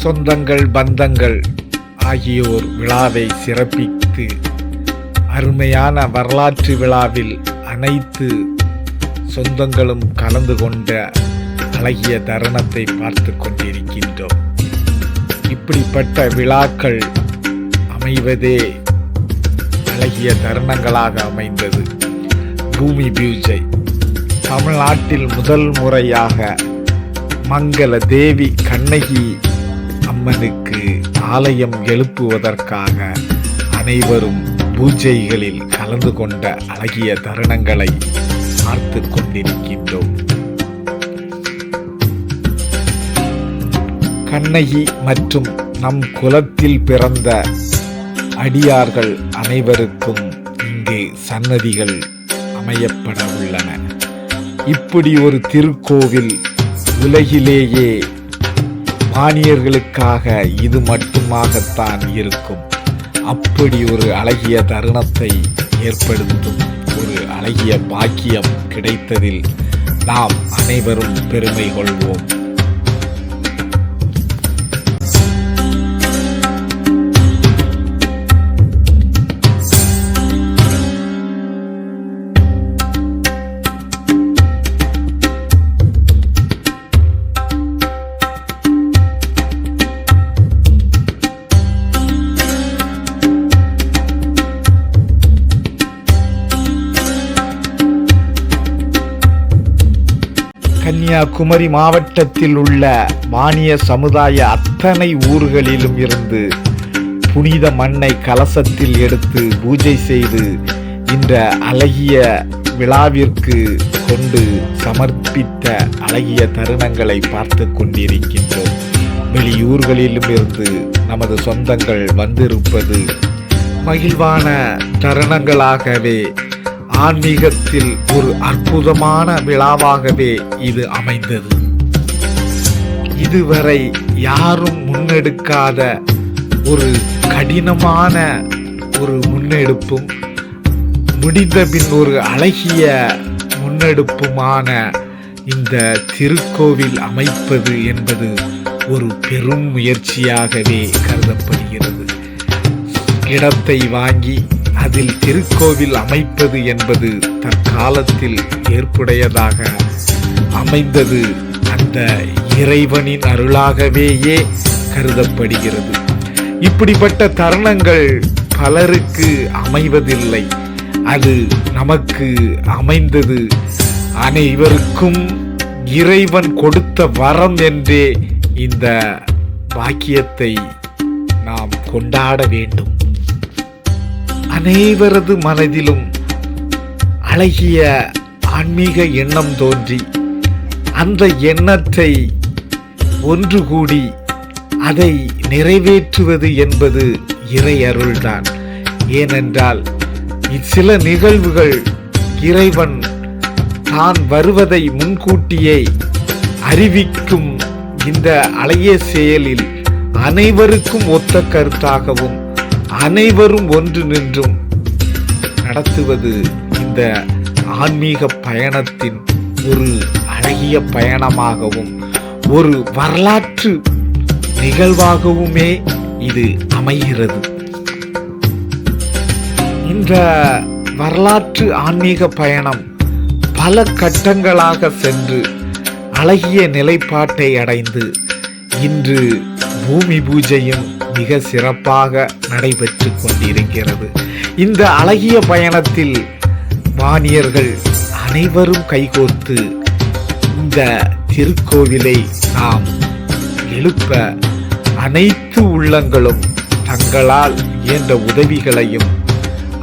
சொந்தங்கள் பந்தங்கள் ஆகியோர் விழாவை சிறப்பித்து அருமையான வரலாற்று விழாவில் அனைத்து சொந்தங்களும் கலந்து கொண்ட அழகிய தருணத்தை பார்த்து கொண்டிருக்கின்றோம். இப்படிப்பட்ட விழாக்கள் அமைவதே அழகிய தருணங்களாக அமைந்தது. பூமி பூஜை தமிழ்நாட்டில் முதல் முறையாக மங்கள தேவி கண்ணகி அம்மனுக்கு ஆலயம் எழுப்புவதற்காக அனைவரும் பூஜைகளில் கலந்து கொண்ட அழகிய தருணங்களை பார்த்து கொண்டிருக்கின்றோம். கண்ணகி மற்றும் நம் குலத்தில் பிறந்த அடியார்கள் அனைவருக்கும் இங்கே சன்னதிகள் அமையப்பட உள்ளன. இப்படி ஒரு திருக்கோவில் உலகிலேயே மானியர்களுக்காக இது மட்டுமாகத்தான் இருக்கும். அப்படி ஒரு அழகிய தருணத்தை ஏற்படுத்தும் ஒரு அழகிய பாக்கியம் கிடைத்ததில் நாம் அனைவரும் பெருமை கொள்வோம். கன்னியாகுமரி மாவட்டத்தில் உள்ள மானிய சமுதாய அத்தனை ஊர்களிலும் இருந்து புனித மண்ணை கலசத்தில் எடுத்து பூஜை செய்து இந்த அழகிய விழாவிற்கு கொண்டு சமர்ப்பித்த அழகிய தருணங்களை பார்த்து கொண்டிருக்கின்றோம். வெளியூர்களிலும் இருந்து நமது சொந்தங்கள் வந்திருப்பது மகிழ்வான தருணங்களாகவே ஆன்மீகத்தில் ஒரு அற்புதமான விழாவாகவே இது அமைந்தது. இதுவரை யாரும் முன்னெடுக்காத ஒரு கடினமான ஒரு முன்னெடுப்பும் முடிந்தபின் ஒரு அழகிய முன்னெடுப்புமான இந்த திருக்கோவில் அமைப்பது என்பது ஒரு பெரும் முயற்சியாகவே கருதப்படுகிறது. இடத்தை வாங்கி அதில் திருக்கோவில் அமைப்பது என்பது தற்காலத்தில் ஏற்புடையதாக அமைந்தது அந்த இறைவனின் அருளாகவேயே கருதப்படுகிறது. இப்படிப்பட்ட தருணங்கள் பலருக்கு அமைவதில்லை. அது நமக்கு அமைந்தது அனைவருக்கும் இறைவன் கொடுத்த வரம் என்றே இந்த பாக்கியத்தை நாம் கொண்டாட வேண்டும். அனைவரது மனதிலும் அழகிய ஆன்மீக எண்ணம் தோன்றி அந்த எண்ணத்தை ஒன்று கூடி அதை நிறைவேற்றுவது என்பது இறை அருள்தான். ஏனென்றால் சில நிகழ்வுகள் இறைவன் தான் வருவதை முன்கூட்டியே அறிவிக்கும் இந்த அழகிய செயலில் அனைவருக்கும் ஒத்த கருத்தாகவும் அனைவரும் ஒன்று நின்றும் நடத்துவது இந்த ஆன்மீக பயணத்தின் ஒரு அழகிய பயணமாகவும் ஒரு வரலாற்று நிகழ்வாகவுமே இது அமைகிறது. இந்த வரலாற்று ஆன்மீக பயணம் பல கட்டங்களாக சென்று அழகிய நிலைப்பாட்டை அடைந்து இன்று பூமி பூஜையும் மிக சிறப்பாக நடைபெற்று கொண்டிருக்கிறது. இந்த அழகிய பயணத்தில் வாணியர்கள் அனைவரும் கைகோர்த்து இந்த திருக்கோவிலை நாம் எழுப்ப அனைத்து உள்ளங்களும் தங்களால் இயன்ற உதவிகளையும்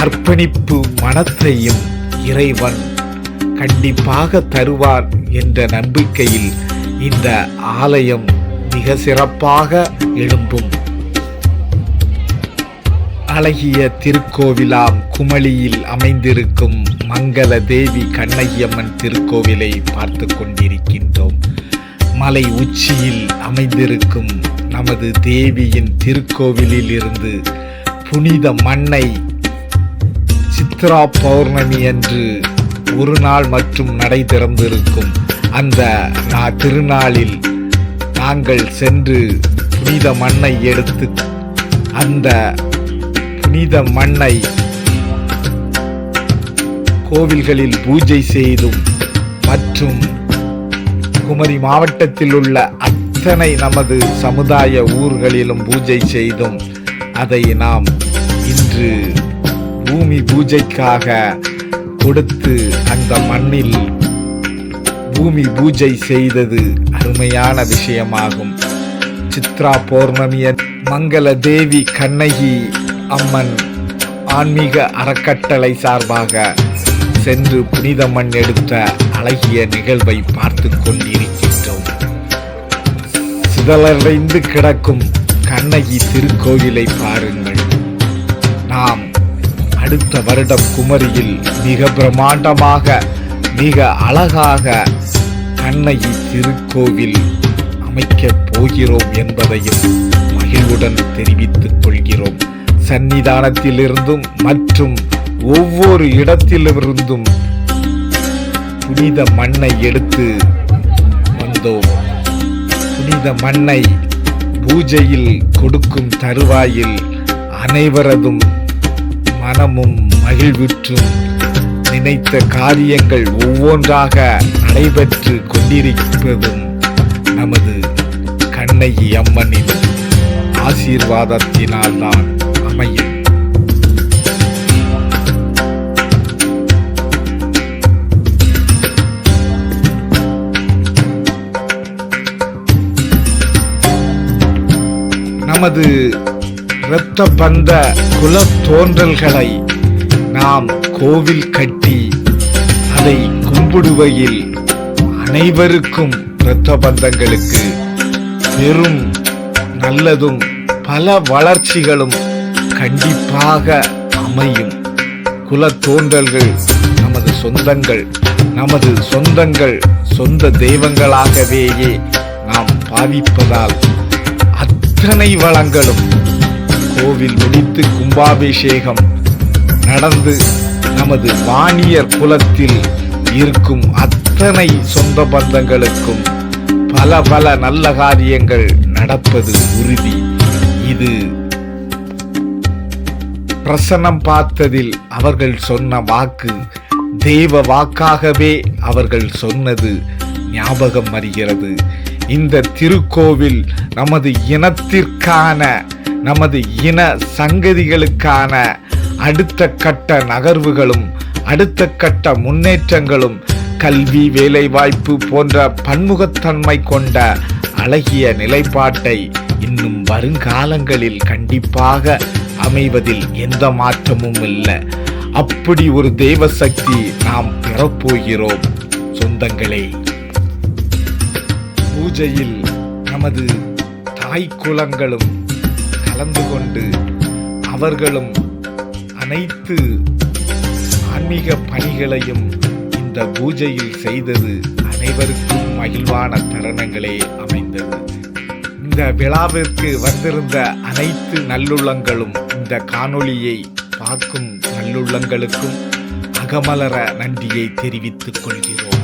அர்ப்பணிப்பு மனத்தையும் இறைவன் கண்டிப்பாக தருவார் என்ற நம்பிக்கையில் இந்த ஆலயம் மிக சிறப்பாக எழும்பும். அழகிய திருக்கோவிலாம் குமளியில் அமைந்திருக்கும் மங்கள தேவி கண்ணகியம்மன் திருக்கோவிலை பார்த்து கொண்டிருக்கின்றோம். மலை உச்சியில் அமைந்திருக்கும் நமது தேவியின் திருக்கோவிலில் இருந்து புனித மண்ணை சித்ரா பௌர்ணமி அன்று ஒரு நாள் மற்றும் நடை திறந்திருக்கும் அந்த திருநாளில் நாங்கள் சென்று புனித மண்ணை எடுத்து அந்த புனித மண்ணை கோவில்களில் பூஜை செய்தும் மற்றும் குமரி மாவட்டத்தில் உள்ள அத்தனை நமது சமுதாய ஊர்களிலும் பூஜை செய்தும் அதை நாம் இன்று பூமி பூஜைக்காக கொடுத்து அந்த மண்ணில் பூமி பூஜை செய்தது அருமையான விஷயமாகும். சித்ரா பௌர்ணமி மங்கள தேவி கண்ணகி அம்மன் ஆன்மீக அறக்கட்டளை சார்பாக சென்று புனித மண் எடுத்த அழகிய நிகழ்வை பார்த்து கொண்டிருக்கின்றோம். சிதலடைந்து கிடக்கும் கண்ணகி திருக்கோவிலை பாருங்கள். நாம் அடுத்த வருடம் குமரியில் மிக பிரம்மாண்டமாக மிக அழகாக கண்ணகி திருக்கோவில் அமைக்கப் போகிறோம் என்பதையும் மகிழ்வுடன் தெரிவித்துக் கொள்கிறோம். சன்னிதானத்திலிருந்தும் மற்றும் ஒவ்வொரு இடத்திலிருந்தும் புனித மண்ணை எடுத்து வந்தோம். புனித மண்ணை பூஜையில் கொடுக்கும் தருவாயில் அனைவரதும் மனமும் மகிழ்வுற்றும் நினைத்த காரியங்கள் ஒவ்வொன்றாக நடைபெற்று கொண்டிருப்பதும் நமது கண்ணகி அம்மனின் ஆசீர்வாதத்தினால்தான் அமையும். நமது இரத்த பந்த குல தோன்றல்களை நாம் கோவில் கட்டி அதை கும்பிடுவையில் அனைவருக்கும் இரத்த பந்தங்களுக்கு பெரும் நல்லதும் பல வளர்ச்சிகளும் கண்டிப்பாக அமையும். குல தோன்றல்கள் நமது சொந்தங்கள் சொந்த தெய்வங்களாகவேயே நாம் பாவிப்பதால் அத்தனை வளங்களும் கோவில் முடித்து கும்பாபிஷேகம் நடந்து நமது வாணியர் குலத்தில் இருக்கும் அத்தனை சொந்த பந்தங்களுக்கும் பல பல நல்ல காரியங்கள் நடப்பது உறுதி. இது பிரசன்னம் பார்த்ததில் அவர்கள் சொன்ன வாக்கு தெய்வ வாக்காகவே அவர்கள் சொன்னது ஞாபகம் வருகிறது. இந்த திருக்கோவில் நமது இனத்திற்கான நமது இன சங்கதிகளுக்கான அடுத்த கட்ட நகர்வுகளும் அடுத்த கட்ட முன்னேற்றங்களும் கல்வி வேலைவாய்ப்பு போன்ற பன்முகத்தன்மை கொண்ட அழகிய நிலைப்பாட்டை இன்னும் வருங்காலங்களில் கண்டிப்பாக அமைவதில் எந்த மாற்றமும் இல்லை. அப்படி ஒரு தெய்வ சக்தி நாம் பெறப்போகிறோம் சொந்தங்களே. பூஜையில் நமது தாய் குலங்களும் கலந்து கொண்டு அவர்களும் அனைத்து ஆன்மீக பணிகளையும் இந்த பூஜையில் செய்தது அனைவருக்கும் மகிழ்வான தருணங்களே அமைந்தது. இந்த விழாவிற்கு வந்திருந்த அனைத்து நல்லுள்ளங்களும் இந்த காணொளியை பார்க்கும் நல்லுள்ளங்களுக்கும் அகமலர நன்றியை தெரிவித்துக் கொள்கிறோம்.